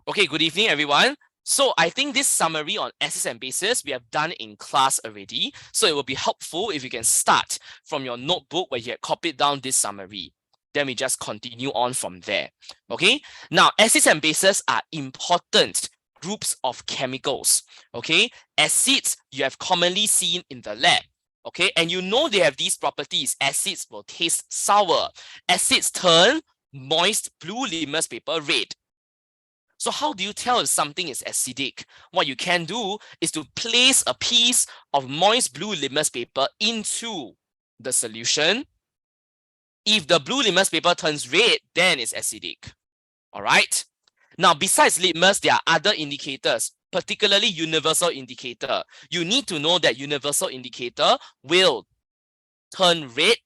Okay, good evening, everyone. So I think this summary on acids and bases we have done in class already. So it will be helpful if you can start from your notebook where you have copied down this summary. Then we just continue on from there. Okay. Now, acids and bases are important groups of chemicals. Okay. Acids you have commonly seen in the lab. Okay. And you know they have these properties. Acids will taste sour. Acids turn moist blue litmus paper red. So how do you tell if something is acidic? What you can do is to place a piece of moist blue litmus paper into the solution. If the blue litmus paper turns red, then it's acidic. All right. Now, besides litmus, there are other indicators, particularly universal indicator. You need to know that universal indicator will turn red,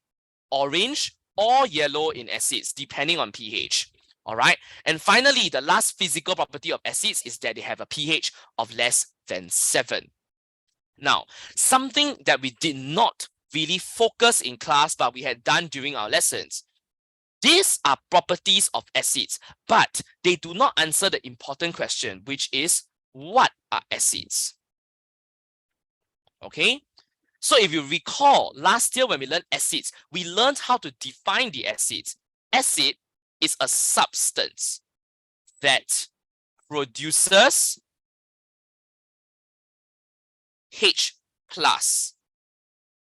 orange, or yellow in acids, depending on pH. All right. And finally, the last physical property of acids is that they have a pH of less than 7. Now, something that we did not really focus in class, but we had done during our lessons. These are properties of acids, but they do not answer the important question, which is, what are acids? Okay. So if you recall, last year when we learned acids, we learned how to define the acids. Acid is a substance that produces H plus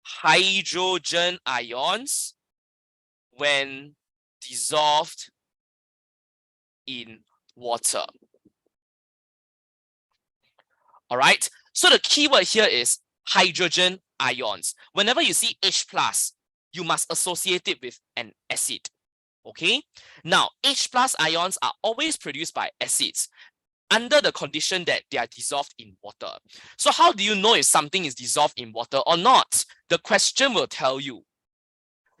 hydrogen ions when dissolved in water. All right. So the keyword here is hydrogen ions. Whenever you see H plus, you must associate it with an acid. Okay. Now, H plus ions are always produced by acids under the condition that they are dissolved in water. So how do you know if something is dissolved in water or not? The question will tell you.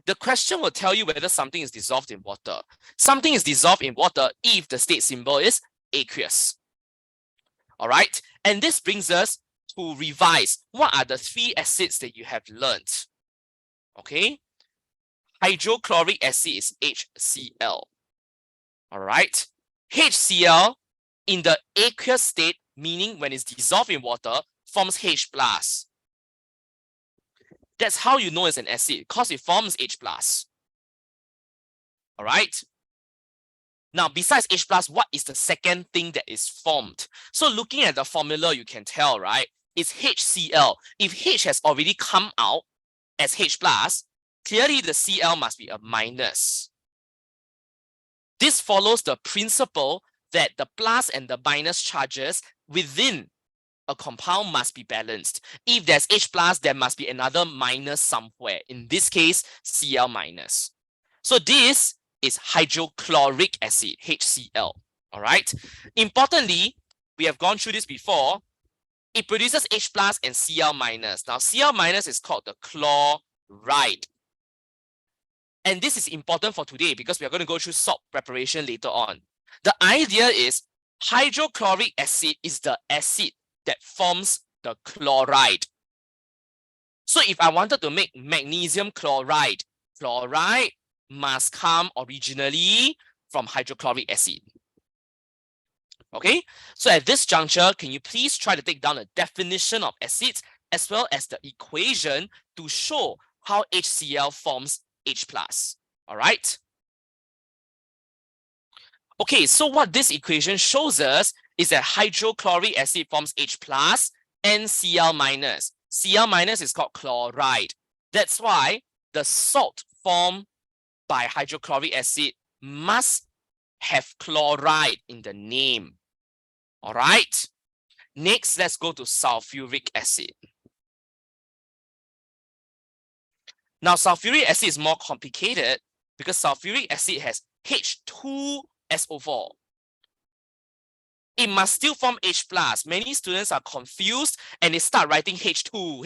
The question will tell you whether something is dissolved in water. Something is dissolved in water if the state symbol is aqueous. All right. And this brings us to revise. What are the 3 acids that you have learned? Okay. Hydrochloric acid is HCl. All right. HCl in the aqueous state, meaning when it's dissolved in water, forms H plus. That's how you know it's an acid, because it forms H plus. All right. Now, besides H plus, what is the second thing that is formed? So looking at the formula, you can tell, right? It's HCl. If H has already come out as H plus, clearly the Cl must be a minus. This follows the principle that the plus and the minus charges within a compound must be balanced. If there's H plus, there must be another minus somewhere. In this case, Cl minus. So this is hydrochloric acid, HCl. All right. Importantly, we have gone through this before. It produces H plus and Cl minus. Now, Cl minus is called the chloride. And this is important for today because we are going to go through salt preparation later on. The idea is hydrochloric acid is the acid that forms the chloride. So if I wanted to make magnesium chloride, chloride must come originally from hydrochloric acid. Okay, so at this juncture, can you please try to take down a definition of acids as well as the equation to show how HCl forms H plus. All right. Okay, so what this equation shows us is that hydrochloric acid forms H plus and Cl minus. Cl minus is called chloride. That's why the salt formed by hydrochloric acid must have chloride in the name. All right. Next, let's go to sulfuric acid. Now, sulfuric acid is more complicated because sulfuric acid has H2SO4. It must still form H plus. Many students are confused and they start writing H2.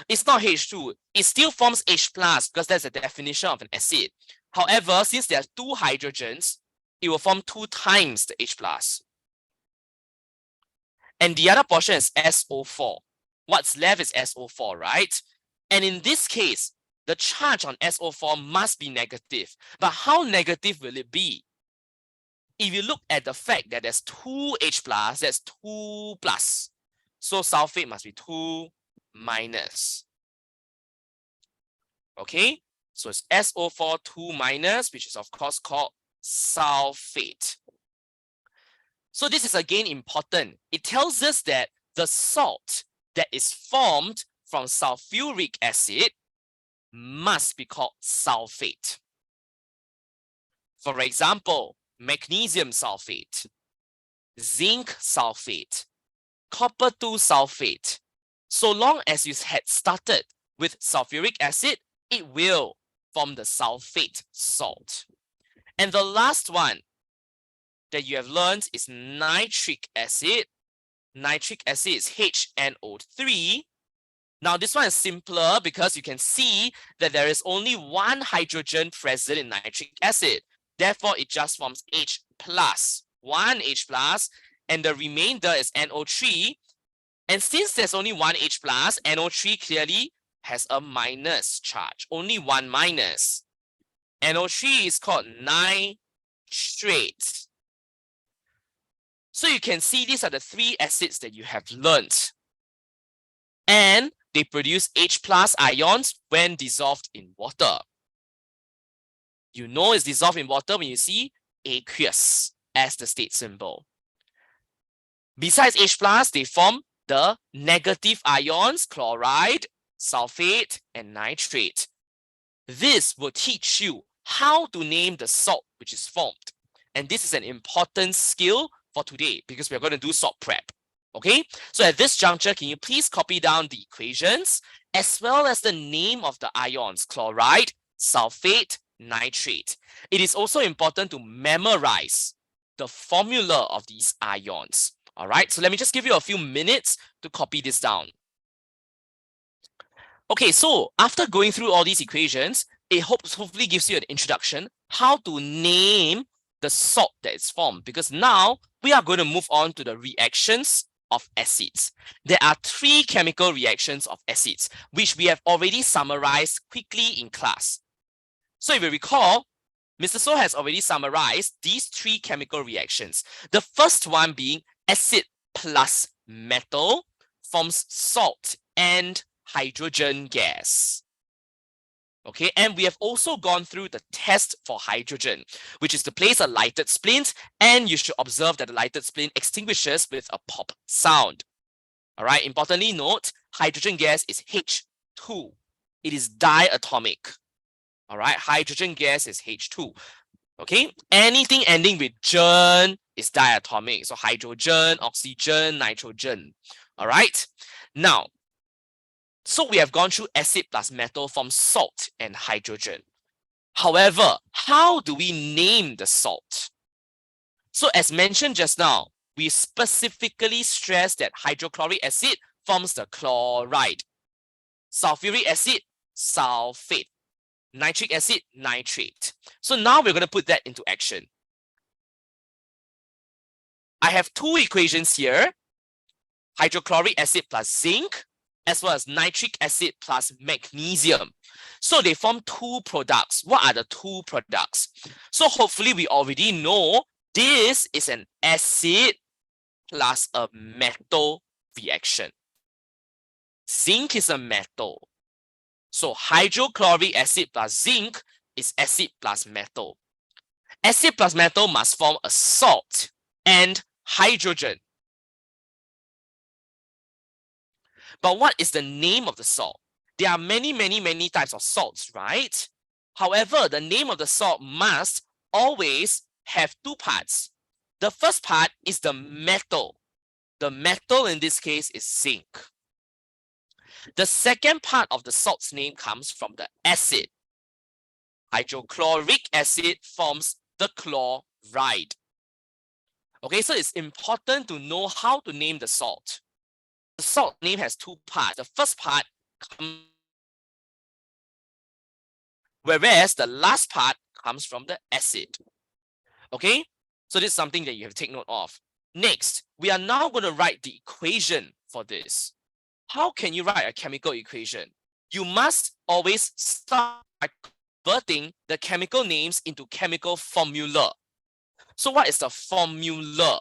It's not H2. It still forms H plus because that's the definition of an acid. However, since there are 2 hydrogens, it will form 2 times the H plus. And the other portion is SO4. What's left is SO4, right? And in this case, the charge on SO4 must be negative. But how negative will it be? if you look at the fact that there's 2H plus, that's 2 plus. So sulfate must be 2 minus. Okay, so it's SO4 2 minus, which is of course called sulfate. So this is again important. It tells us that the salt that is formed from sulfuric acid must be called sulfate. For example, magnesium sulfate, zinc sulfate, copper 2 sulfate. So long as you had started with sulfuric acid, it will form the sulfate salt. And the last one that you have learned is nitric acid. Nitric acid is HNO3. Now this one is simpler because you can see that there is only one hydrogen present in nitric acid. Therefore, it just forms H plus, one H plus, and the remainder is NO3. And since there's only one H plus, NO3 clearly has a minus charge, only one minus. NO3 is called nitrate. So you can see these are the three acids that you have learned. And they produce H plus ions when dissolved in water. You know it's dissolved in water when you see aqueous as the state symbol. Besides H plus, they form the negative ions, chloride, sulfate, and nitrate. This will teach you how to name the salt which is formed. And this is an important skill for today because we're going to do salt prep. Okay, so at this juncture, can you please copy down the equations as well as the name of the ions, chloride, sulfate, nitrate. It is also important to memorize the formula of these ions. All right, so let me just give you a few minutes to copy this down. Okay, so after going through all these equations, it hopefully gives you an introduction how to name the salt that is formed, because now we are going to move on to the reactions of acids. There are three chemical reactions of acids, which we have already summarized quickly in class. So if you recall, Mr. So has already summarized these three chemical reactions. The first one being acid plus metal forms salt and hydrogen gas. Okay, and we have also gone through the test for hydrogen, which is to place a lighted splint, and you should observe that the lighted splint extinguishes with a pop sound. All right, importantly note, hydrogen gas is H2. It is diatomic. All right, hydrogen gas is H2. Okay, anything ending with gen is diatomic. So hydrogen, oxygen, nitrogen. All right, now, so we have gone through acid plus metal forms salt and hydrogen. However, how do we name the salt? So as mentioned just now, we specifically stress that hydrochloric acid forms the chloride, sulfuric acid, sulfate, nitric acid, nitrate. So now we're going to put that into action. I have two equations here, hydrochloric acid plus zinc, as well as nitric acid plus magnesium. So they form two products. What are the two products? So hopefully we already know this is an acid plus a metal reaction. Zinc is a metal. So hydrochloric acid plus zinc is acid plus metal. Acid plus metal must form a salt and hydrogen. But what is the name of the salt? There are many types of salts, right? However, the name of the salt must always have two parts. The first part is the metal. The metal in this case is zinc. The second part of the salt's name comes from the acid. Hydrochloric acid forms the chloride. Okay, so it's important to know how to name the salt. The salt name has two parts. The first part comes, whereas the last part comes from the acid. Okay, so this is something that you have to take note of. Next, we are now going to write the equation for this. How can you write a chemical equation? You must always start by converting the chemical names into chemical formula. So what is the formula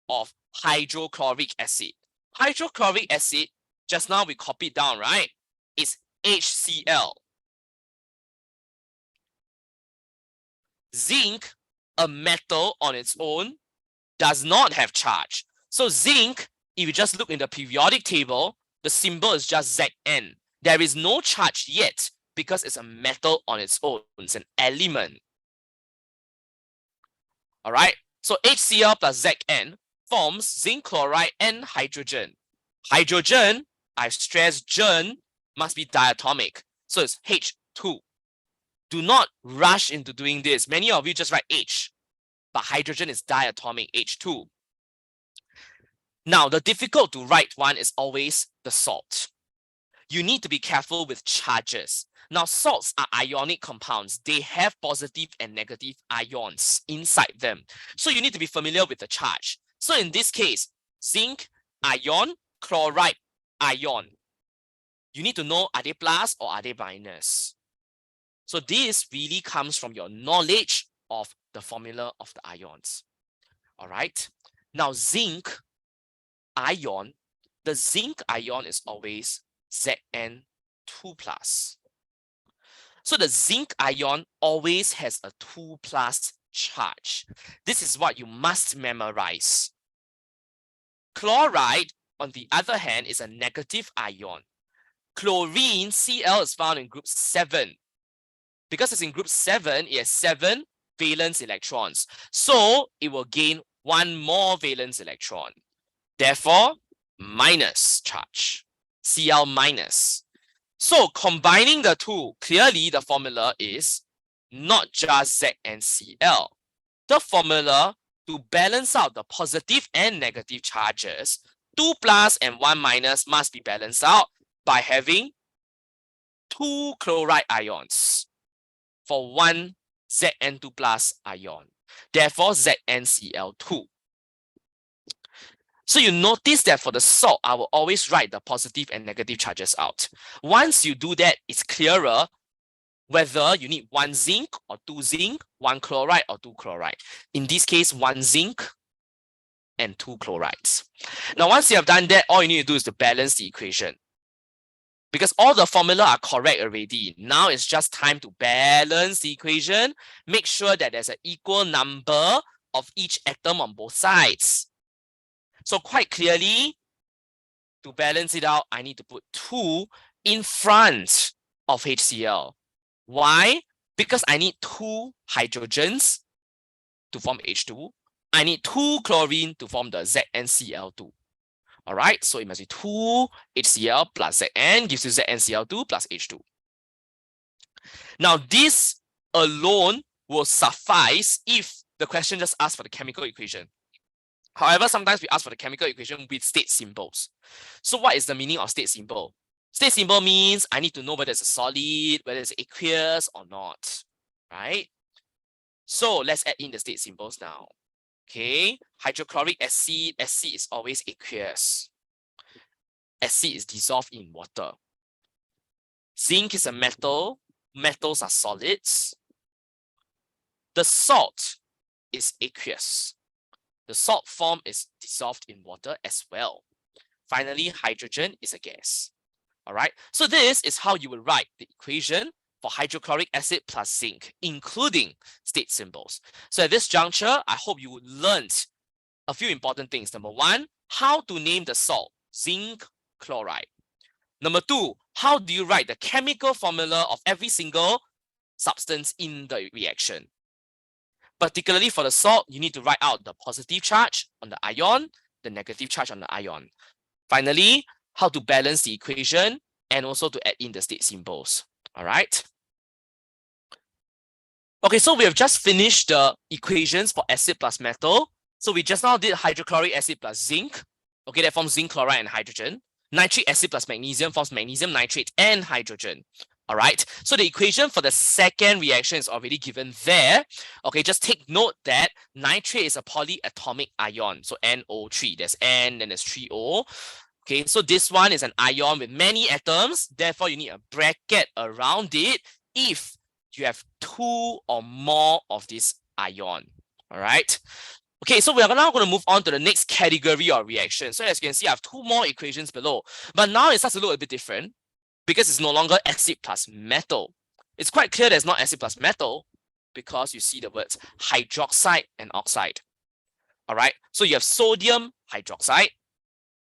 of hydrochloric acid? Hydrochloric acid, just now we copied down, right? It's HCl. Zinc, a metal on its own, does not have charge. So zinc, if you just look in the periodic table, the symbol is just Zn. There is no charge yet because it's a metal on its own. It's an element. All right. So HCl plus Zn forms zinc chloride and hydrogen. Hydrogen, I've stressed gen, must be diatomic. So it's H2. Do not rush into doing this. Many of you just write H, but hydrogen is diatomic, H2. Now, the difficult to write one is always the salt. You need to be careful with charges. Now, salts are ionic compounds. They have positive and negative ions inside them. So you need to be familiar with the charge. So in this case, zinc, ion, chloride, ion. You need to know, are they plus or are they minus? So this really comes from your knowledge of the formula of the ions. All right. Now, zinc ion, the zinc ion is always Zn2+. So the zinc ion always has a 2+ charge. This is what you must memorize. Chloride, on the other hand, is a negative ion. Chlorine, Cl, is found in group 7. Because it's in group 7, it has 7 valence electrons. So it will gain 1 more valence electron. Therefore, minus charge, Cl minus. So combining the two, clearly the formula is not just ZnCl. The formula to balance out the positive and negative charges, 2+ and 1- must be balanced out by having 2 chloride ions for 1 Zn2+ ion. Therefore, ZnCl2. So you notice that for the salt, I will always write the positive and negative charges out. Once you do that, it's clearer whether you need 1 zinc or 2 zinc, 1 chloride or 2 chloride. In this case, 1 zinc and 2 chlorides. Now, once you have done that, all you need to do is to balance the equation. Because all the formula are correct already. Now it's just time to balance the equation. Make sure that there's an equal number of each atom on both sides. So quite clearly, to balance it out, I need to put 2 in front of HCl. Why? Because I need 2 hydrogens to form H2. I need 2 chlorine to form the ZnCl2. All right, so it must be 2 HCl plus Zn gives you ZnCl2 plus H2. Now, this alone will suffice if the question just asks for the chemical equation. However, sometimes we ask for the chemical equation with state symbols. So what is the meaning of state symbol? State symbol means I need to know whether it's a solid, whether it's aqueous or not, right? So let's add in the state symbols now. Okay, hydrochloric acid, acid is always aqueous. Acid is dissolved in water. Zinc is a metal, metals are solids. The salt is aqueous. The salt form is dissolved in water as well. Finally, hydrogen is a gas. All right, so this is how you would write the equation for hydrochloric acid plus zinc, including state symbols. So at this juncture, I hope you learned a few important things. Number 1, how to name the salt, zinc chloride. Number 2, how do you write the chemical formula of every single substance in the reaction? Particularly for the salt, you need to write out the positive charge on the ion, the negative charge on the ion. Finally, how to balance the equation and also to add in the state symbols. All right. Okay, so we have just finished the equations for acid plus metal. So we just now did hydrochloric acid plus zinc. Okay, that forms zinc chloride and hydrogen. Nitric acid plus magnesium forms magnesium nitrate and hydrogen. All right, so the equation for the second reaction is already given there. Okay, just take note that nitrate is a polyatomic ion. So NO3, there's N, then there's 3O. Okay, so this one is an ion with many atoms. Therefore, you need a bracket around it if you have 2 or more of this ion. All right. Okay, so we are now going to move on to the next category of reaction. So as you can see, I have two more equations below, but now it starts to look a bit different because it's no longer acid plus metal. It's quite clear that it's not acid plus metal because you see the words hydroxide and oxide. All right, so you have sodium hydroxide,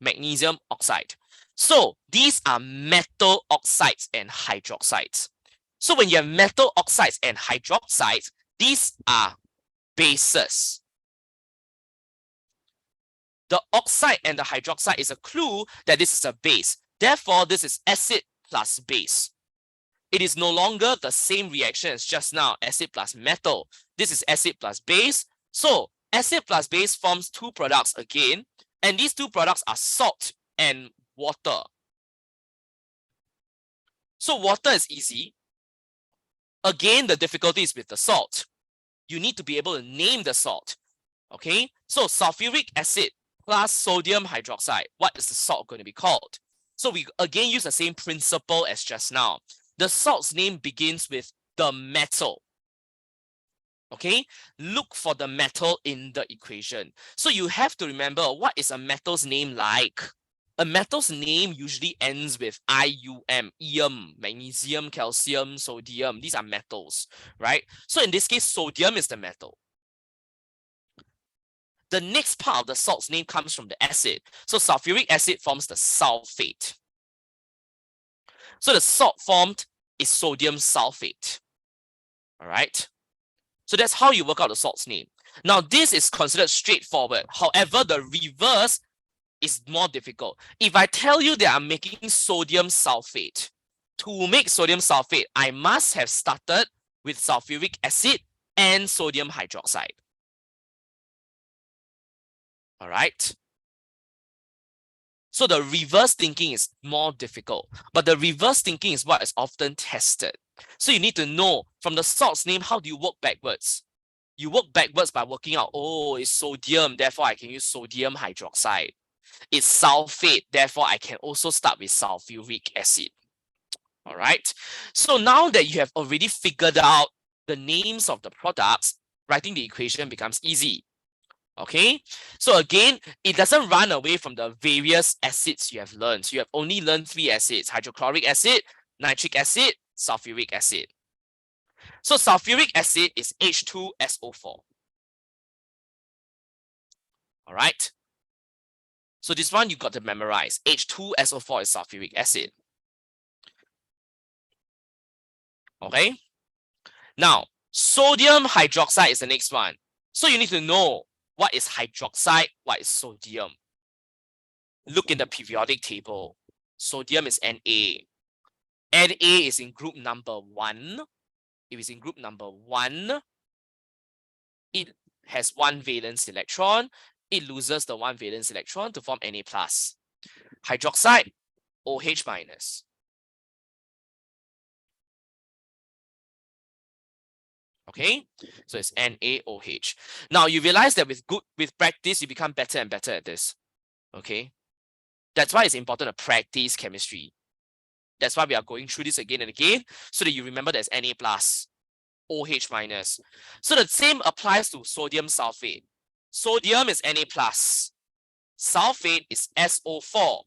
magnesium oxide. So these are metal oxides and hydroxides. So when you have metal oxides and hydroxides, these are bases. The oxide and the hydroxide is a clue that this is a base. Therefore, this is acid plus base. It is no longer the same reaction as just now, acid plus metal. This is acid plus base. So acid plus base forms two products again, and these two products are salt and water. So water is easy. Again, the difficulty is with the salt. You need to be able to name the salt. Okay, so sulfuric acid plus sodium hydroxide. What is the salt going to be called? So we again use the same principle as just now. The salt's name begins with the metal. Okay, look for the metal in the equation. So you have to remember, what is a metal's name like? A metal's name usually ends with IUM, ium, magnesium, calcium, sodium. These are metals, right? So in this case, sodium is the metal. The next part of the salt's name comes from the acid. So sulfuric acid forms the sulfate. So the salt formed is sodium sulfate. All right. So that's how you work out the salt's name. Now, this is considered straightforward. However, the reverse is more difficult. If I tell you that I'm making sodium sulfate, to make sodium sulfate, I must have started with sulfuric acid and sodium hydroxide. All right. So the reverse thinking is more difficult, but the reverse thinking is what is often tested. So you need to know from the salt's name, how do you work backwards? You work backwards by working out, oh, it's sodium, therefore I can use sodium hydroxide. It's sulfate, therefore I can also start with sulfuric acid. All right. So now that you have already figured out the names of the products, writing the equation becomes easy. Okay, so again, it doesn't run away from the various acids you have learned. So you have only learned 3 acids: hydrochloric acid, nitric acid, sulfuric acid. So sulfuric acid is H2SO4. All right. So this one you got to memorize. H2SO4 is sulfuric acid. Okay. Now, sodium hydroxide is the next one. So you need to know what is hydroxide, what is sodium. Look in the periodic table. Sodium is Na. Na is in group number 1. If it's in group number 1, it has 1 valence electron. It loses the 1 valence electron to form Na+. Hydroxide, OH minus. Okay, so it's NaOH. Now you realize that with practice, you become better and better at this. Okay, that's why it's important to practice chemistry. That's why we are going through this again and again, so that you remember there's Na+, OH minus. So the same applies to sodium sulfate. Sodium is Na+, sulfate is SO4,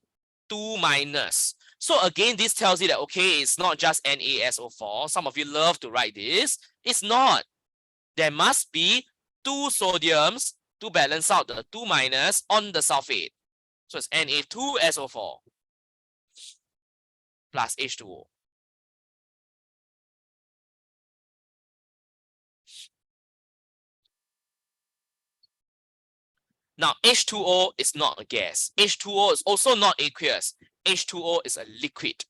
2 minus. So again, this tells you that, okay, it's not just NaSO4. Some of you love to write this. It's not. There must be 2 sodiums to balance out the 2 minus on the sulfate. So it's Na2SO4 plus H2O. Now, H2O is not a gas. H2O is also not aqueous. H2O is a liquid.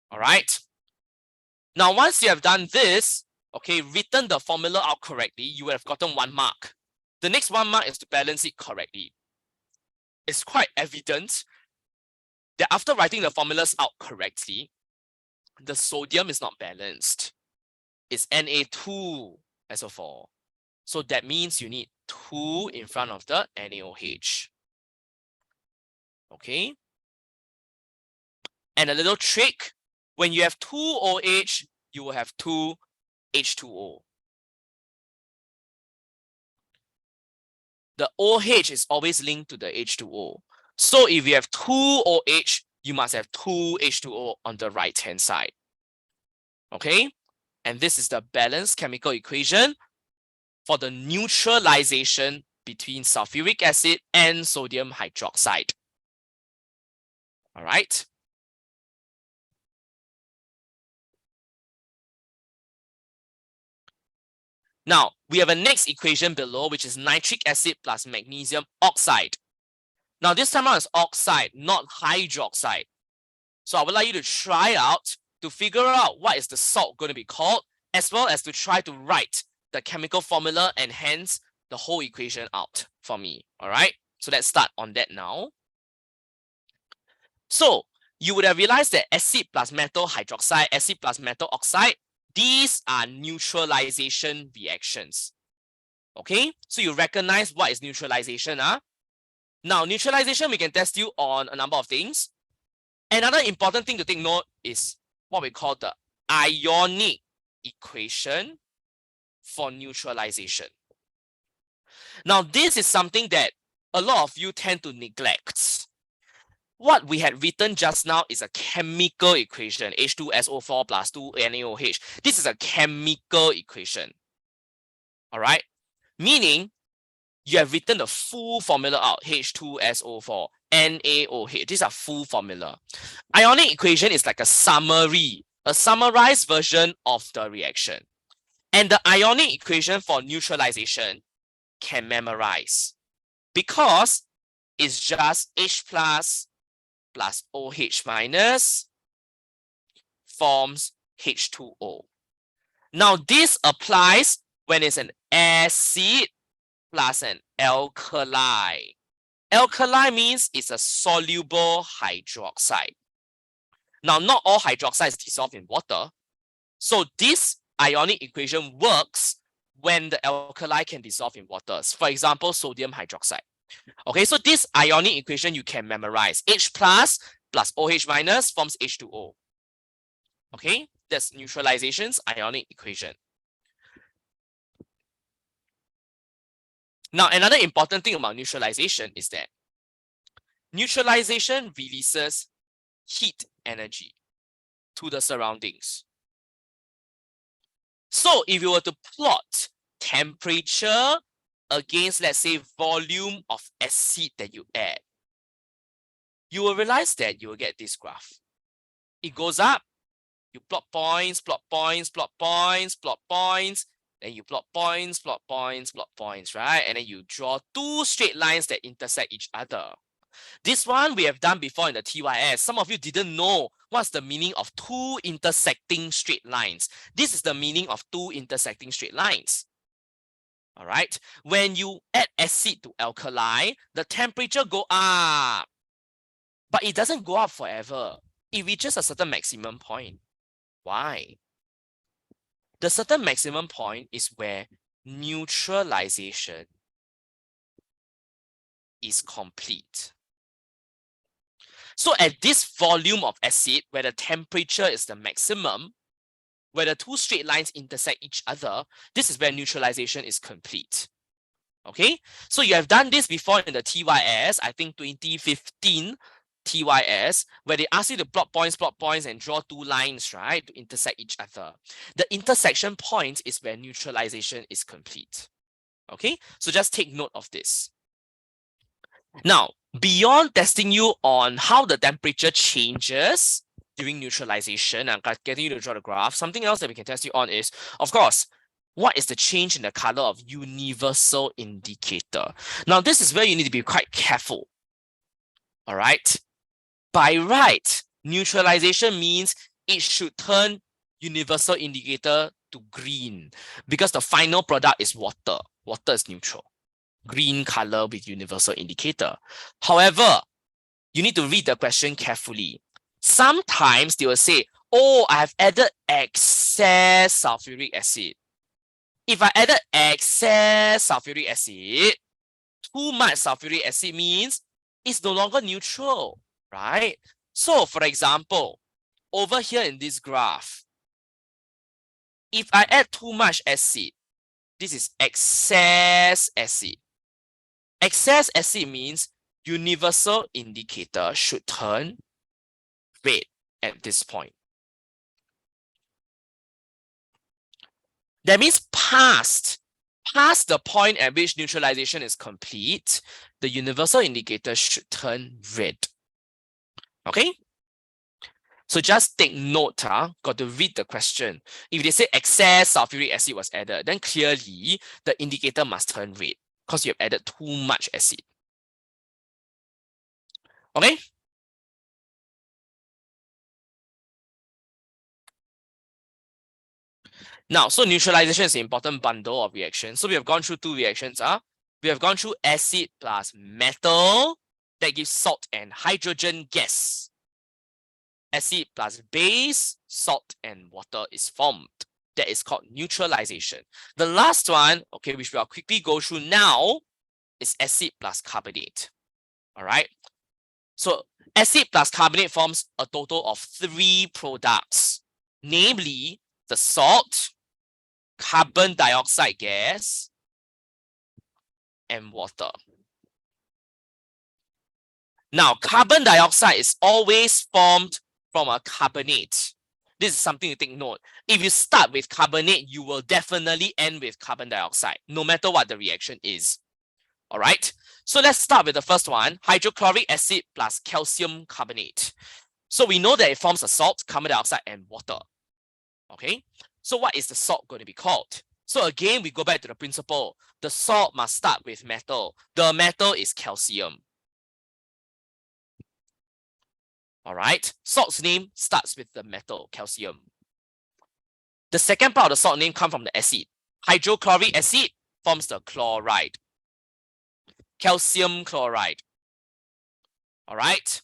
All right. Now, once you have done this, okay, written the formula out correctly, you would have gotten 1 mark. The next 1 mark is to balance it correctly. It's quite evident that after writing the formulas out correctly, the sodium is not balanced. It's Na2SO4. So that means you need 2 in front of the NaOH. Okay. And a little trick, when you have 2 OH, you will have 2 H2O. the OH is always linked to the H2O. So if you have 2 OH, you must have 2 H2O on the right-hand side. Okay? And this is the balanced chemical equation for the neutralization between sulfuric acid and sodium hydroxide. All right? Now, we have a next equation below, which is nitric acid plus magnesium oxide. Now, this time around is oxide, not hydroxide. So I would like you to try out to figure out what is the salt going to be called, as well as to try to write the chemical formula and hence the whole equation out for me. All right, so let's start on that now. So you would have realized that acid plus metal hydroxide, acid plus metal oxide, these are neutralization reactions. Okay, so you recognize what is neutralization. Now, neutralization, we can test you on a number of things. Another important thing to take note is what we call the ionic equation for neutralization. Now, this is something that a lot of you tend to neglect. What we had written just now is a chemical equation, H2SO4 plus 2 NaOH. This is a chemical equation. All right? Meaning, you have written the full formula out, H2SO4, NaOH. These are full formula. Ionic equation is like a summary, a summarized version of the reaction. And the ionic equation for neutralization can memorize because it's just H plus OH minus forms H2O. Now, this applies when it's an acid plus an alkali. Alkali means it's a soluble hydroxide. Now, not all hydroxides dissolve in water. So this ionic equation works when the alkali can dissolve in waters. For example, sodium hydroxide. Okay, so this ionic equation you can memorize. H plus OH minus forms H2O. Okay, that's neutralization's ionic equation. Now, another important thing about neutralization is that neutralization releases heat energy to the surroundings. So if you were to plot temperature against, let's say, volume of acid that you add, you will realize that you will get this graph. It goes up, you plot points, plot points, plot points, plot points, then you plot points, plot points, plot points, right? And then you draw two straight lines that intersect each other. This one we have done before in the TYS. Some of you didn't know what's the meaning of two intersecting straight lines. This is the meaning of two intersecting straight lines. All right. When you add acid to alkali, the temperature go up. But it doesn't go up forever. It reaches a certain maximum point. Why? The certain maximum point is where neutralization is complete. So at this volume of acid, where the temperature is the maximum, where the two straight lines intersect each other, this is where neutralization is complete. Okay, so you have done this before in the TYS, I think 2015 TYS, where they ask you to plot points and draw two lines, right, to intersect each other. The intersection point is where neutralization is complete. Okay, so just take note of this. Now, beyond testing you on how the temperature changes during neutralization and getting you to draw the graph, something else that we can test you on is, of course, what is the change in the color of universal indicator? Now, this is where you need to be quite careful. All right. By right, neutralization means it should turn universal indicator to green because the final product is water. Water is neutral. Green color with universal indicator. However, you need to read the question carefully. Sometimes they will say, oh, I have added excess sulfuric acid. If I added excess sulfuric acid, too much sulfuric acid means it's no longer neutral, right? So, for example, over here in this graph, if I add too much acid, this is excess acid. excess acid means universal indicator should turn red at this point. That means past the point at which neutralization is complete, the universal indicator should turn red. Okay? So just take note, got to read the question. If they say excess sulfuric acid was added, then clearly the indicator must turn red because you have added too much acid. Okay? Now, so neutralization is an important bundle of reactions. So we have gone through two reactions. We have gone through acid plus metal that gives salt and hydrogen gas. Acid plus base, salt and water is formed. That is called neutralization. The last one, okay, which we'll quickly go through now, is acid plus carbonate. All right. So acid plus carbonate forms a total of 3 products, namely the salt, carbon dioxide gas, and water. Now, carbon dioxide is always formed from a carbonate. This is something to take note. If you start with carbonate, you will definitely end with carbon dioxide, no matter what the reaction is. All right. So let's start with the first one, hydrochloric acid plus calcium carbonate. So we know that it forms a salt, carbon dioxide, and water. Okay. So what is the salt going to be called? So again, we go back to the principle. The salt must start with metal. The metal is calcium. All right. Salt's name starts with the metal, calcium. The second part of the salt name comes from the acid. Hydrochloric acid forms the chloride. Calcium chloride. All right.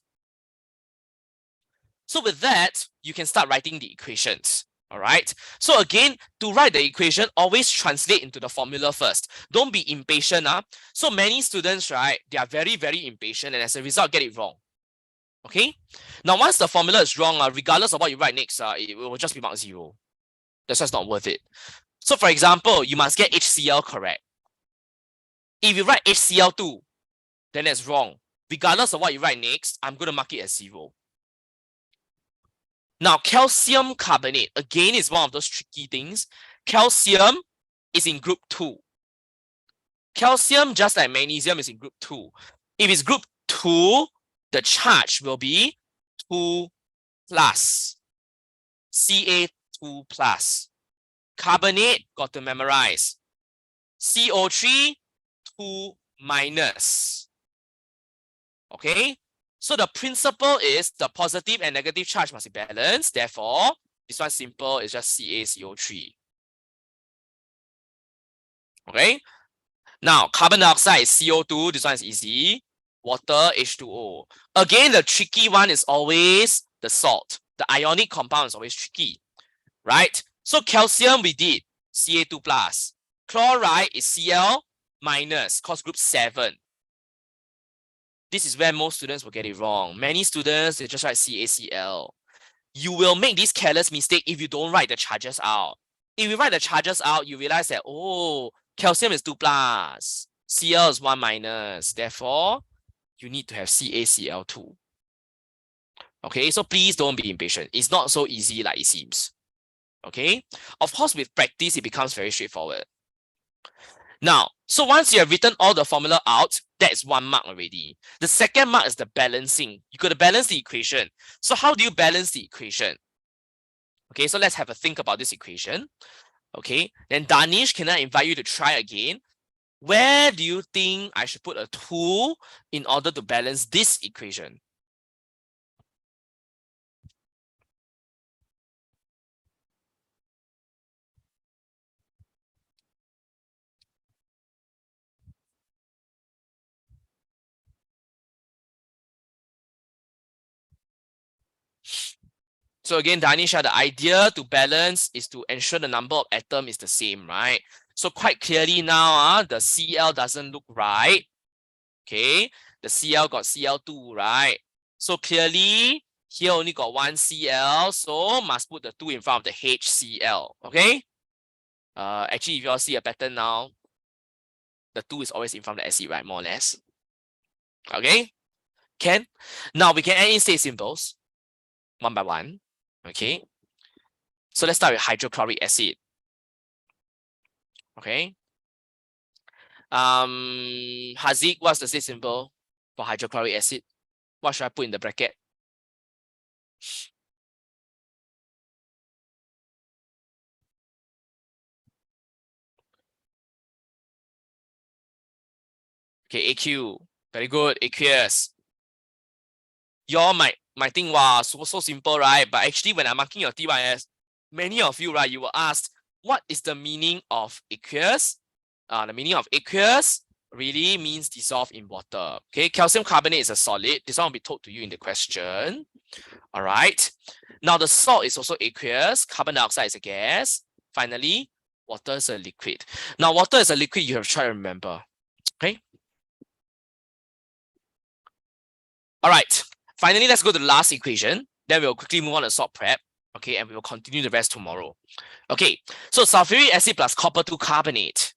So with that, you can start writing the equations. All right. So again, to write the equation, always translate into the formula first. Don't be impatient. So many students, right, they are very, very impatient and as a result, get it wrong. Okay. Now, once the formula is wrong, regardless of what you write next, it will just be marked 0. That's just not worth it. So for example, you must get HCl correct. If you write HCl2, then that's wrong. Regardless of what you write next, I'm going to mark it as 0. Now, calcium carbonate, again, is one of those tricky things. Calcium is in group 2. Calcium, just like magnesium, is in group 2. If it's group 2, the charge will be 2 plus. Ca2 plus. Carbonate, got to memorize. CO3, 2 minus. Okay? So the principle is the positive and negative charge must be balanced. Therefore, this one simple is just CaCO3. Okay? Now, carbon dioxide is CO2. This one is easy. Water, H2O. Again, the tricky one is always the salt. The ionic compound is always tricky. Right? So calcium we did, Ca2 plus. Chloride is Cl minus, cause group 7. This is where most students will get it wrong. Many students, they just write CaCl. You will make this careless mistake if you don't write the charges out. If you write the charges out, you realize that, oh, calcium is 2 plus, Cl is 1 minus. Therefore, you need to have CaCl2. Okay, so please don't be impatient. It's not so easy like it seems. Okay, of course, with practice, it becomes very straightforward. Now, so once you have written all the formula out, that's 1 mark already. The second mark is the balancing. You got to balance the equation. So how do you balance the equation? Okay, so let's have a think about this equation. Okay, then Danish, can I invite you to try again? Where do you think I should put a 2 in order to balance this equation? So again, Danisha, the idea to balance is to ensure the number of atoms is the same, right? So quite clearly now, the Cl doesn't look right. Okay, the Cl got Cl2, right? So clearly, here only got 1 Cl, so must put the 2 in front of the HCl, okay? Actually, if you all see a pattern now, The 2 is always in front of the acid, right? More or less. Okay? Can? Now we can add in state symbols one by one. Okay? So let's start with hydrochloric acid. Okay? Haziq, what's the state symbol for hydrochloric acid? What should I put in the bracket? Okay, AQ. Very good, aqueous. Y'all might think, wow, so simple, right? But actually, when I'm marking your TYS, many of you, right, you will ask, what is the meaning of aqueous? The meaning of aqueous really means dissolve in water. Okay, calcium carbonate is a solid. This one will be told to you in the question. All right. Now the salt is also aqueous. Carbon dioxide is a gas. Finally, water is a liquid. Now, water is a liquid. You have to try to remember. Okay. All right. Finally, let's go to the last equation. Then we'll quickly move on to salt prep. Okay, and we will continue the rest tomorrow. Okay, so sulfuric acid plus copper 2 carbonate.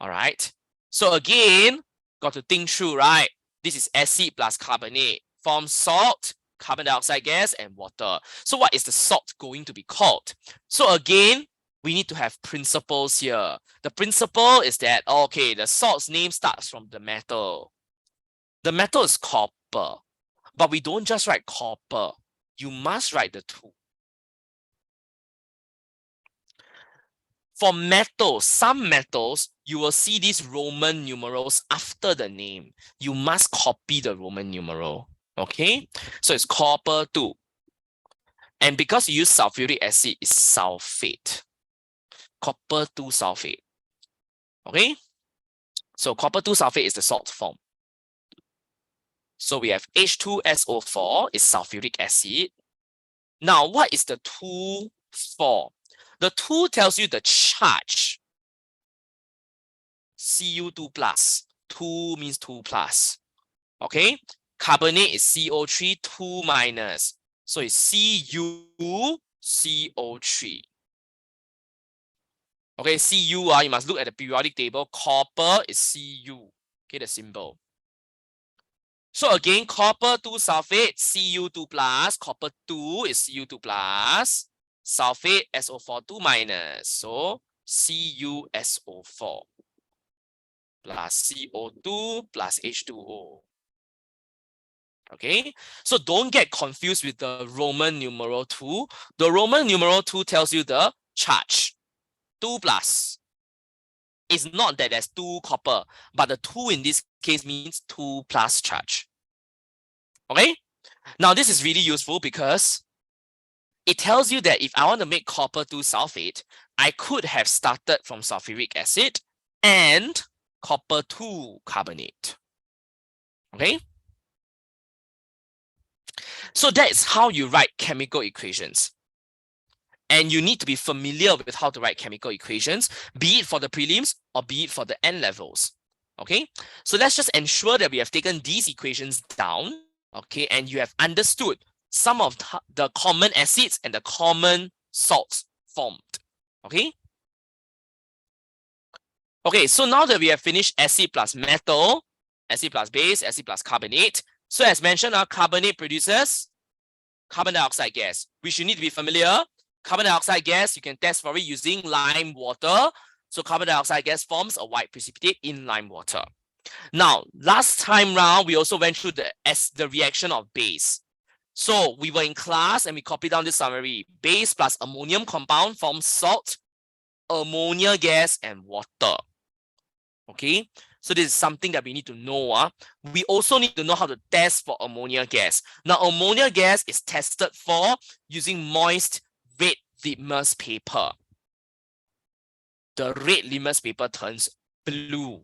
All right. So again, got to think through, right? This is acid plus carbonate. Form salt, carbon dioxide gas, and water. So what is the salt going to be called? So again, we need to have principles here. The principle is that, okay, the salt's name starts from the metal. The metal is copper. But we don't just write copper. You must write the 2. For metals, some metals, you will see these Roman numerals after the name. You must copy the Roman numeral. Okay? So it's copper 2. And because you use sulfuric acid, it's sulfate. Copper 2 sulfate. Okay? So copper 2 sulfate is the salt form. So we have H2SO4 is sulfuric acid. Now, what is the 2 for? The 2 tells you the charge. Cu2 plus. 2 means 2 plus. Okay? Carbonate is CO3, 2 minus. So it's CuCO3. Okay, Cu, you must look at the periodic table. Copper is Cu. Okay, the symbol. So again, copper 2 sulfate, Cu2 plus, copper 2 is Cu2 plus, sulfate SO4 2 minus. So CuSO4 plus CO2 plus H2O. Okay, so don't get confused with the Roman numeral 2. The Roman numeral 2 tells you the charge. 2 plus. It's not that there's 2 copper, but the 2 in this case means 2 plus charge. Okay? Now this is really useful because it tells you that if I want to make copper 2 sulfate, I could have started from sulfuric acid and copper 2 carbonate. Okay? So that's how you write chemical equations. And you need to be familiar with how to write chemical equations, be it for the prelims or be it for the N levels. Okay, so let's just ensure that we have taken these equations down, okay, and you have understood some of the common acids and the common salts formed. Okay. Okay, so now that we have finished acid plus metal, acid plus base, acid plus carbonate. So as mentioned, our carbonate produces carbon dioxide gas, which you need to be familiar. Carbon dioxide gas, you can test for it using lime water. So carbon dioxide gas forms a white precipitate in lime water. Now, last time round, we also went through the reaction of base. So we were in class and we copied down this summary. Base plus ammonium compound forms salt, ammonia gas, and water. Okay, so this is something that we need to know. We also need to know how to test for ammonia gas. Now, ammonia gas is tested for using moist red litmus paper. The red litmus paper turns blue.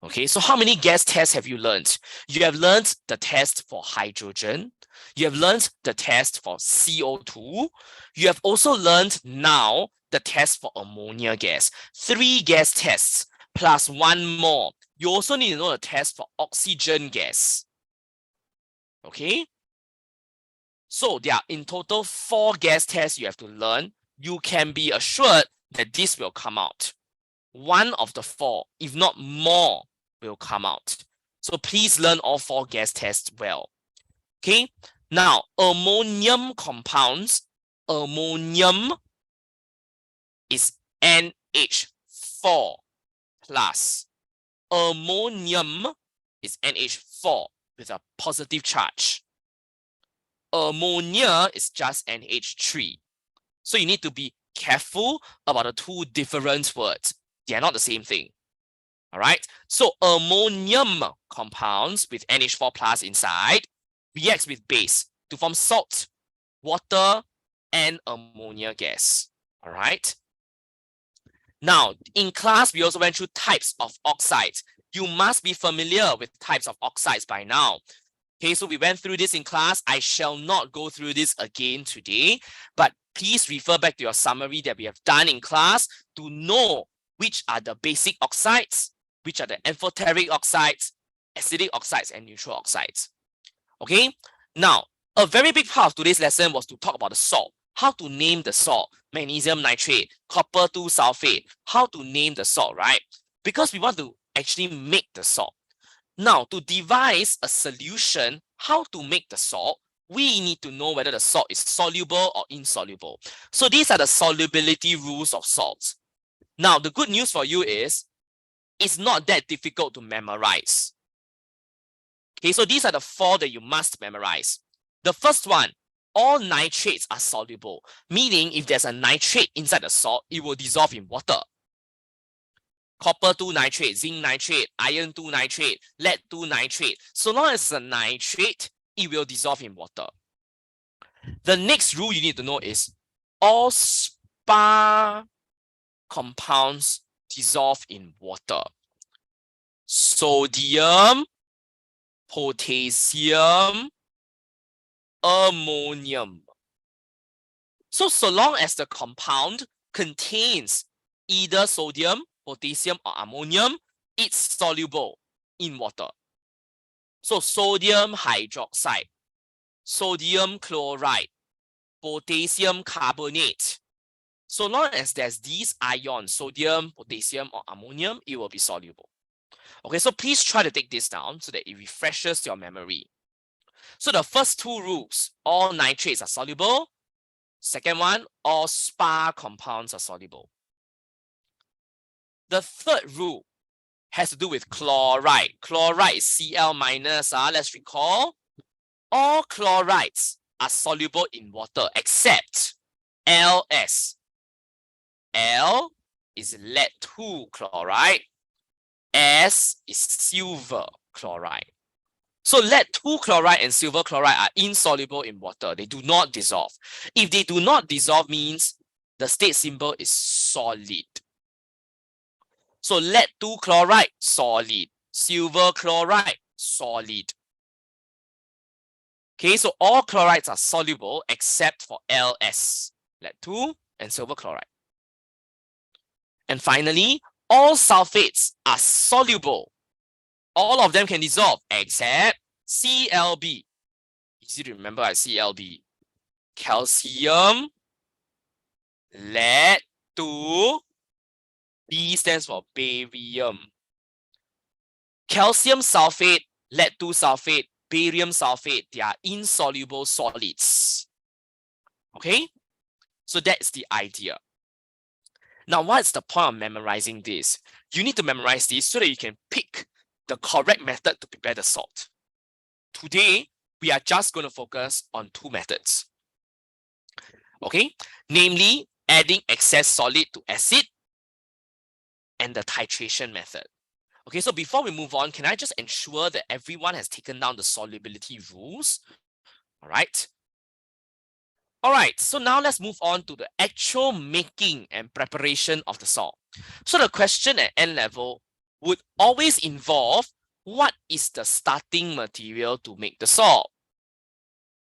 Okay, so how many gas tests have you learned? You have learned the test for hydrogen. You have learned the test for CO2. You have also learned now the test for ammonia gas. 3 gas tests plus 1 more. You also need to know the test for oxygen gas. Okay? So there are in total 4 gas tests you have to learn. You can be assured that this will come out. one of the four, if not more, will come out. So please learn all four gas tests well. Okay, now ammonium compounds, ammonium is NH4 plus. Ammonium is NH4 with a positive charge. Ammonia is just NH3. So you need to be careful about the two different words. They are not the same thing. All right. So ammonium compounds with NH4 plus inside reacts with base to form salt, water, and ammonia gas. All right. Now, in class, we also went through types of oxides. You must be familiar with types of oxides by now. Okay, so we went through this in class. I shall not go through this again today, but please refer back to your summary that we have done in class to know which are the basic oxides, which are the amphoteric oxides, acidic oxides, and neutral oxides. Okay, now, a very big part of today's lesson was to talk about the salt, how to name the salt, magnesium nitrate, copper 2 sulfate, how to name the salt, right? Because we want to actually make the salt. Now, to devise a solution, how to make the salt, we need to know whether the salt is soluble or insoluble. So these are the solubility rules of salts. Now, the good news for you is, it's not that difficult to memorize. Okay, so these are the four that you must memorize. The first one, all nitrates are soluble, meaning if there's a nitrate inside the salt, it will dissolve in water. Copper 2 nitrate, zinc nitrate, iron 2 nitrate, lead 2 nitrate. So long as it's a nitrate, it will dissolve in water. The next rule you need to know is all spar compounds dissolve in water. Sodium, potassium, ammonium. So long as the compound contains either sodium, potassium, or ammonium, it's soluble in water. So sodium hydroxide, sodium chloride, potassium carbonate. So long as there's these ions, sodium, potassium, or ammonium, it will be soluble. Okay, so please try to take this down so that it refreshes your memory. So the first two rules, all nitrates are soluble. Second one, all spar compounds are soluble. The third rule has to do with chloride. Chloride is Cl minus. Let's recall. All chlorides are soluble in water except Ls. L is lead 2 chloride. S is silver chloride. So lead 2 chloride and silver chloride are insoluble in water. They do not dissolve. If they do not dissolve means the state symbol is solid. So lead 2 chloride, solid. Silver chloride, solid. Okay, so all chlorides are soluble except for Ls, lead 2 and silver chloride. And finally, all sulfates are soluble. All of them can dissolve except Clb. Easy to remember as Clb. Calcium, lead 2, B stands for barium. Calcium sulfate, lead 2 sulfate, barium sulfate, they are insoluble solids. Okay? So that's the idea. Now, what's the point of memorizing this? You need to memorize this so that you can pick the correct method to prepare the salt. Today, we are just going to focus on two methods. Okay? Namely, adding excess solid to acid and the titration method. Okay, so before we move on, can I just ensure that everyone has taken down the solubility rules? All right. All right, so now let's move on to the actual making and preparation of the salt. So the question at N level would always involve what is the starting material to make the salt?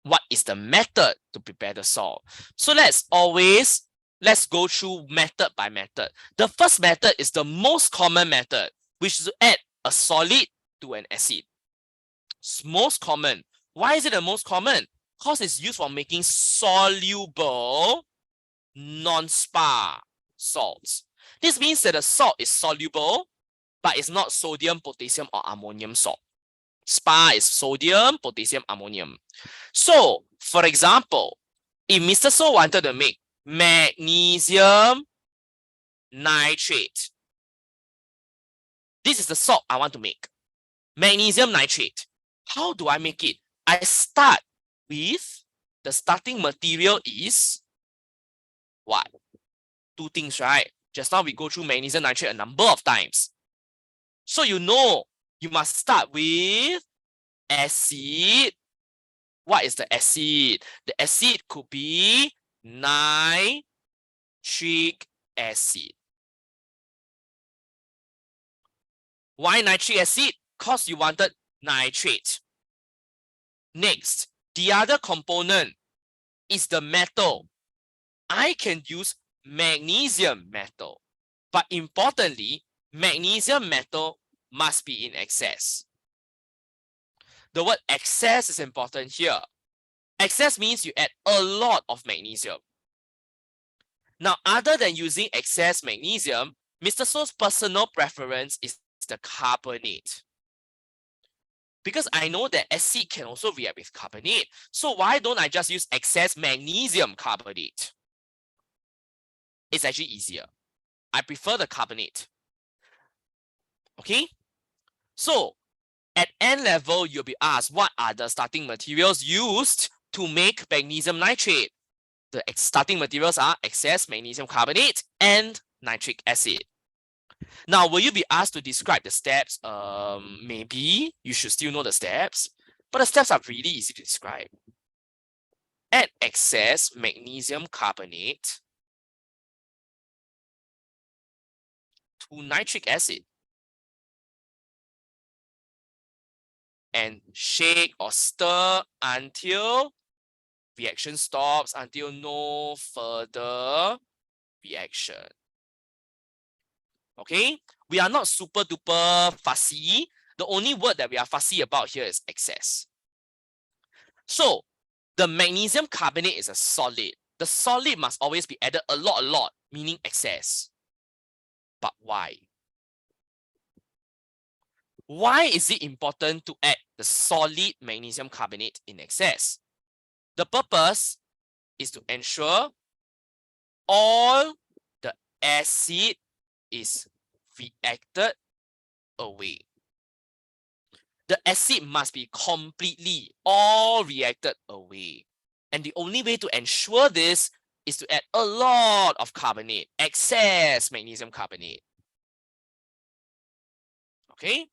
What is the method to prepare the salt? So let's go through method by method. The first method is the most common method, which is to add a solid to an acid. It's most common. Why is it the most common? Because it's used for making soluble non-spar salts. This means that the salt is soluble, but it's not sodium, potassium, or ammonium salt. SPA is sodium, potassium, ammonium. So, for example, if Mr. So wanted to make magnesium nitrate, this is the salt I want to make. Magnesium nitrate. How do I make it? I start with the starting material is what? Two things, right? Just now we go through magnesium nitrate a number of times. So you know you must start with acid. What is the acid? The acid could be nitric acid. Why nitric acid? Because you wanted nitrate. Next, the other component is the metal. I can use magnesium metal, but importantly, magnesium metal must be in excess. The word excess is important here. Excess means you add a lot of magnesium. Now, other than using excess magnesium, Mr. So's personal preference is the carbonate. Because I know that acid can also react with carbonate. So why don't I just use excess magnesium carbonate? It's actually easier. I prefer the carbonate. Okay? So at N level, you'll be asked what are the starting materials used to make magnesium nitrate? The starting materials are excess magnesium carbonate and nitric acid. Now, will you be asked to describe the steps? Maybe you should still know the steps, but the steps are really easy to describe. Add excess magnesium carbonate to nitric acid and shake or stir until reaction stops, until no further reaction. Okay, we are not super duper fussy. The only word that we are fussy about here is excess. So the magnesium carbonate is a solid. The solid must always be added a lot, meaning excess. But why? Why is it important to add the solid magnesium carbonate in excess? The purpose is to ensure all the acid is reacted away. The acid must be completely all reacted away. And the only way to ensure this is to add a lot of carbonate, excess magnesium carbonate. Okay?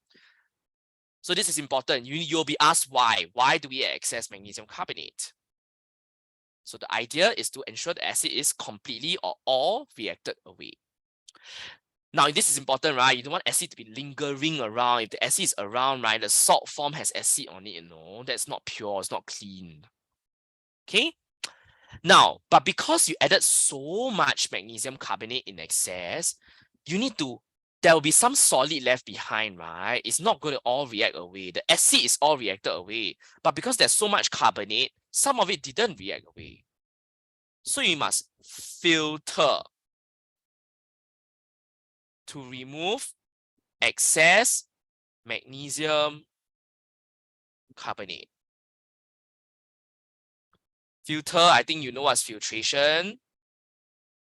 So this is important. You'll be asked why. Why do we add excess magnesium carbonate? So the idea is to ensure the acid is completely or all reacted away. Now, this is important, right? You don't want acid to be lingering around. If the acid is around, right, the salt form has acid on it, you know, that's not pure, it's not clean. Okay? Now, but because you added so much magnesium carbonate in excess, there will be some solid left behind, right? It's not going to all react away. The acid is all reacted away. But because there's so much carbonate, some of it didn't react away. So you must filter to remove excess magnesium carbonate. Filter, I think you know what's filtration.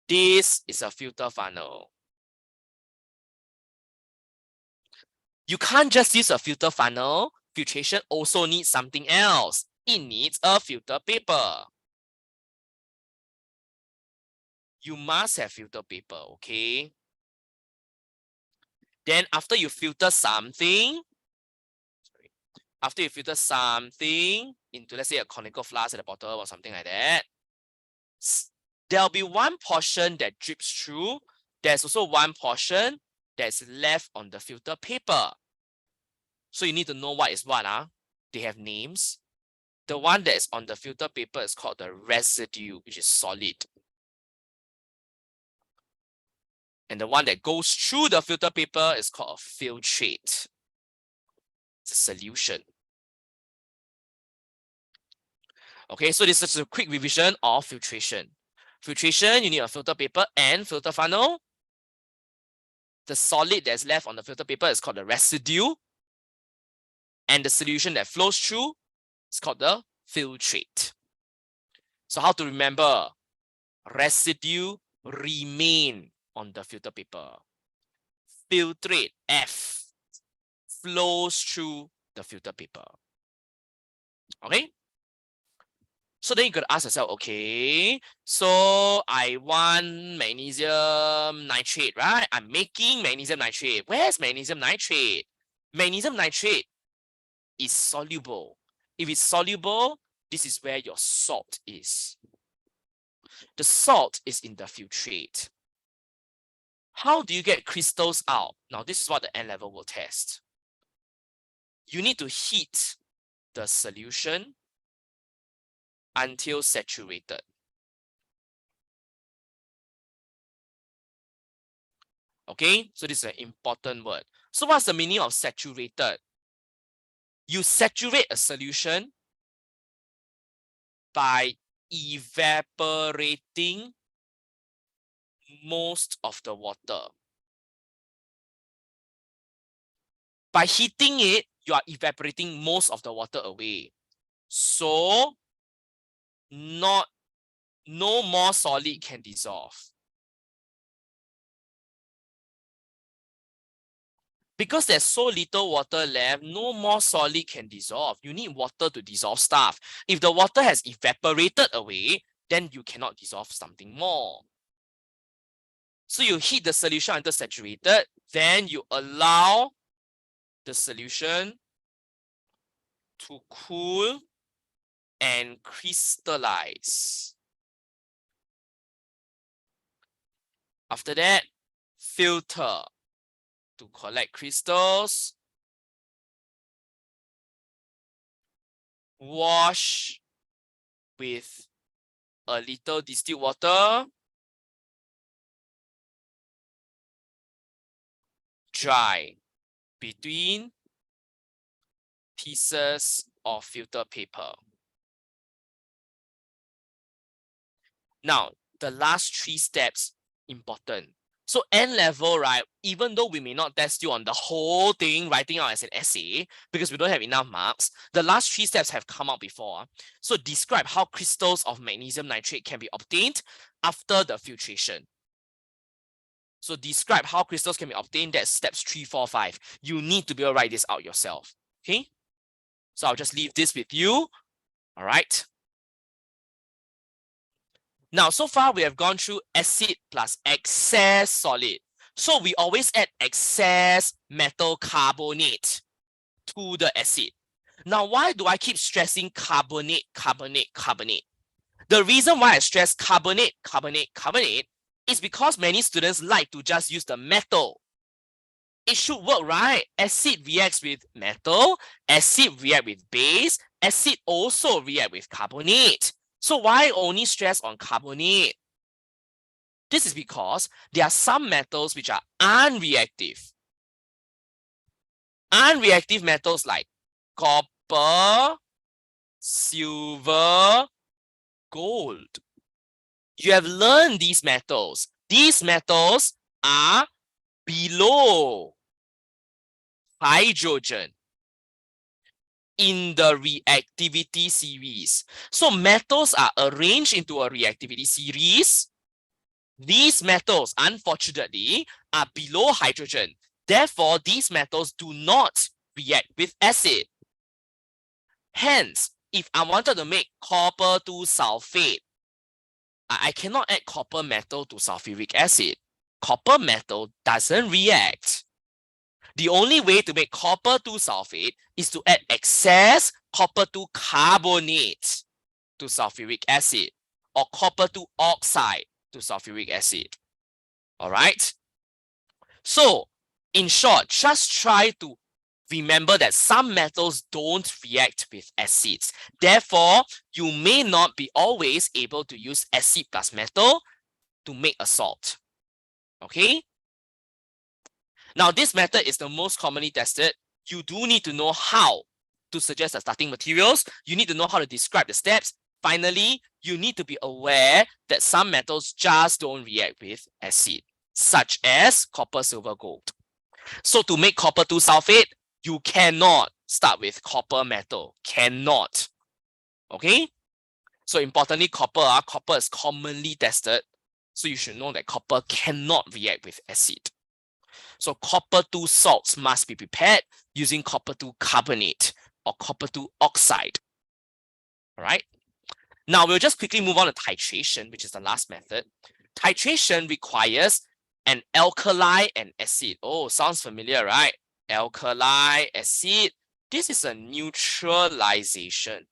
This is a filter funnel. You can't just use a filter funnel. Filtration also needs something else. It needs a filter paper. You must have filter paper, okay? Then after you filter something, into, let's say, a conical flask at the bottom or something like that, there'll be one portion that drips through. There's also one portion that's left on the filter paper. So you need to know what is what. They have names. The one that is on the filter paper is called the residue, which is solid. And the one that goes through the filter paper is called a filtrate. It's a solution. Okay, so this is a quick revision of filtration. Filtration, you need a filter paper and filter funnel. The solid that's left on the filter paper is called the residue. And the solution that flows through is called the filtrate. So how to remember? Residue remain on the filter paper. Filtrate, F, flows through the filter paper. Okay? So then you could ask yourself, okay, so I want magnesium nitrate, right? I'm making magnesium nitrate. Where's magnesium nitrate? Magnesium nitrate is soluble. If it's soluble, this is where your salt is. The salt is in the filtrate. How do you get crystals out? Now, this is what the N level will test. You need to heat the solution until saturated. Okay, so this is an important word. So what's the meaning of saturated? You saturate a solution by evaporating most of the water. By heating it, you are evaporating most of the water away. So no more solid can dissolve. Because there's so little water left, no more solid can dissolve. You need water to dissolve stuff. If the water has evaporated away, then you cannot dissolve something more. So you heat the solution until saturated, then you allow the solution to cool and crystallize. After that, filter to collect crystals, wash with a little distilled water, dry between pieces of filter paper. Now, the last 3 steps, important. So N level, right, even though we may not test you on the whole thing, writing out as an essay, because we don't have enough marks, the last 3 steps have come out before. So describe how crystals of magnesium nitrate can be obtained after the filtration. So describe how crystals can be obtained. That's steps 3, 4, 5. You need to be able to write this out yourself. Okay? So I'll just leave this with you. All right. Now, so far we have gone through acid plus excess solid. So we always add excess metal carbonate to the acid. Now, why do I keep stressing carbonate? The reason why I stress carbonate is because many students like to just use the metal. It should work, right? Acid reacts with metal, acid reacts with base, acid also reacts with carbonate. So why only stress on carbonate? This is because there are some metals which are unreactive. Unreactive metals like copper, silver, gold. You have learned these metals. These metals are below hydrogen in the reactivity series. So metals are arranged into a reactivity series. These metals, unfortunately, are below hydrogen. Therefore, these metals do not react with acid. Hence, if I wanted to make copper 2 sulfate, I cannot add copper metal to sulfuric acid. Copper metal doesn't react. The only way to make copper 2 sulfate is to add excess copper 2 carbonate to sulfuric acid or copper 2 oxide to sulfuric acid. All right. So in short, just try to remember that some metals don't react with acids. Therefore, you may not be always able to use acid plus metal to make a salt. Okay. Now, this method is the most commonly tested. You do need to know how to suggest the starting materials. You need to know how to describe the steps. Finally, you need to be aware that some metals just don't react with acid. such as copper, silver, gold. So to make copper 2 sulfate, you cannot start with copper metal. Cannot. Okay? So importantly, copper is commonly tested. So you should know that copper cannot react with acid. So copper 2 salts must be prepared using copper 2 carbonate or copper 2 oxide. All right. Now we'll just quickly move on to titration, which is the last method. Titration requires an alkali and acid. Oh, sounds familiar, right? Alkali, acid. This is a neutralization.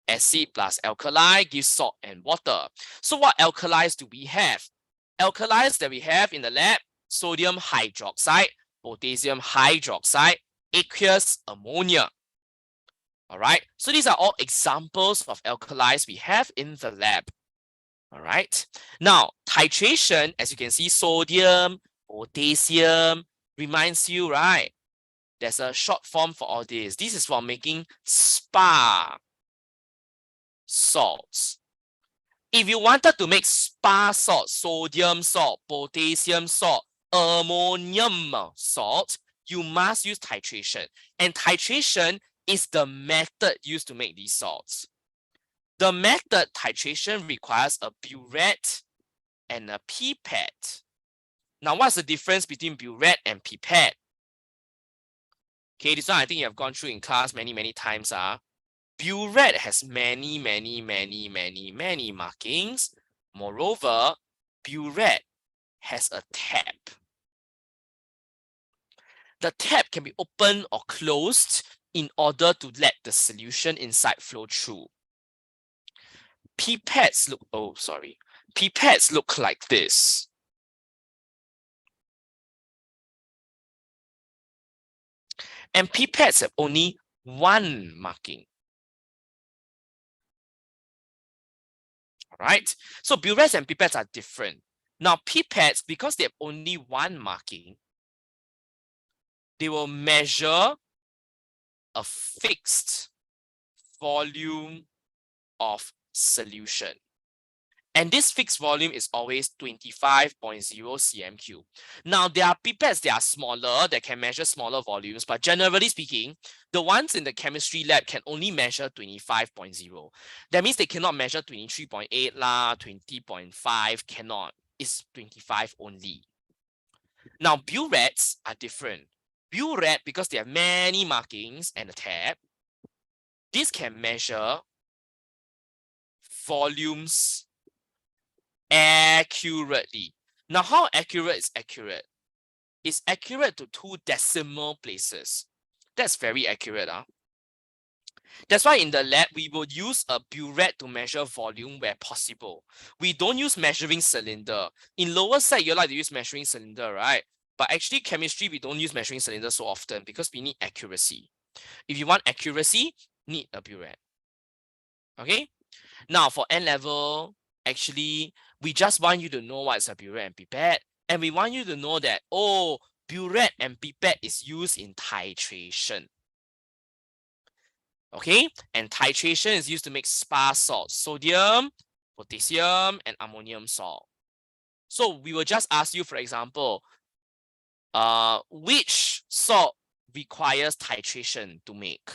Acid plus alkali gives salt and water. So what alkalis do we have? Alkalis that we have in the lab, sodium hydroxide, potassium hydroxide, aqueous ammonia. All right, so these are all examples of alkalis we have in the lab. All right, now titration, as you can see, sodium, potassium, reminds you, right? There's a short form for all this. This is for making spa salts. If you wanted to make spa salt, sodium salt, potassium salt, ammonium salt, you must use titration. And titration is the method used to make these salts. The method titration requires a burette and a pipette. Now, what's the difference between burette and pipette? Okay, this one I think you have gone through in class many times. Burette has many markings. Moreover, burette has a tab. The tab can be opened or closed in order to let the solution inside flow through. Pipettes look like this. And pipettes have only one marking. All right, so burettes and pipettes are different. Now pipettes, because they have only one marking, they will measure a fixed volume of solution. And this fixed volume is always 25.0 cm3. Now, there are pipettes that are smaller, that can measure smaller volumes, but generally speaking, the ones in the chemistry lab can only measure 25.0. That means they cannot measure 23.8 lah, 20.5, cannot. It's 25 only. Now, burettes are different. Burette, because they have many markings and a tab, this can measure volumes accurately. Now, how accurate is accurate? It's accurate to 2 decimal places. That's very accurate. That's why in the lab, we will use a burette to measure volume where possible. We don't use measuring cylinder. In lower side, you like to use measuring cylinder, right? But actually, chemistry, we don't use measuring cylinder so often because we need accuracy. If you want accuracy, need a burette. Okay? Now, for N-level, actually, we just want you to know what's a burette and pipette. And we want you to know that, oh, burette and pipette is used in titration. Okay? And titration is used to make spa salts, sodium, potassium, and ammonium salt. So we will just ask you, for example, which salt requires titration to make?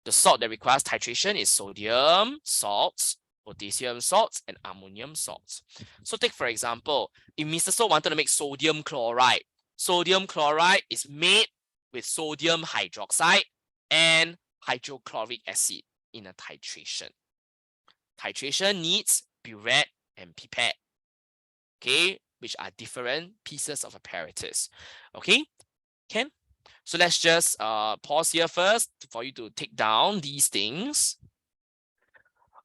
The salt that requires titration is sodium salts, potassium salts, and ammonium salts. So take, for example, if Mr. So wanted to make sodium chloride is made with sodium hydroxide and hydrochloric acid in a titration. Titration needs burette and pipette, okay, which are different pieces of apparatus. Okay, Ken? So let's just pause here first for you to take down these things.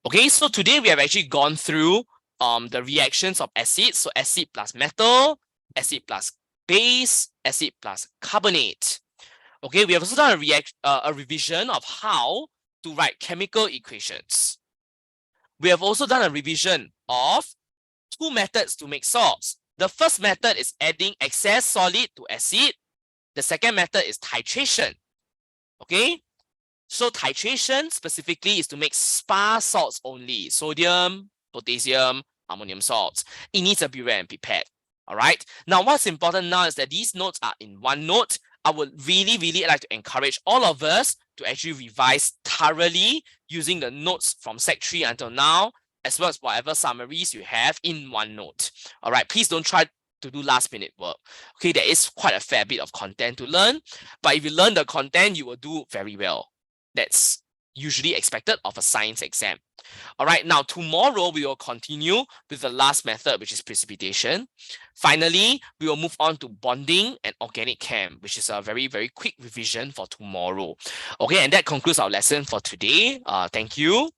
Okay, so today we have actually gone through the reactions of acids. So acid plus metal, acid plus base, acid plus carbonate. Okay, we have also done a revision of how to write chemical equations. We have also done a revision of 2 methods to make salts. The first method is adding excess solid to acid. The second method is titration. Okay, so titration specifically is to make spa salts only, sodium, potassium, ammonium salts. It needs to be read and prepared. All right. Now, what's important now is that these notes are in one note. I would really, really like to encourage all of us to actually revise thoroughly using the notes from Sec 3 until now, as well as whatever summaries you have in one note. All right. Please don't try to do last minute work. Okay, there is quite a fair bit of content to learn, but if you learn the content, you will do very well. That's usually expected of a science exam. All right, now tomorrow we will continue with the last method, which is precipitation. Finally, we will move on to bonding and organic chem, which is a very, very quick revision for tomorrow. Okay, and that concludes our lesson for today. Thank you.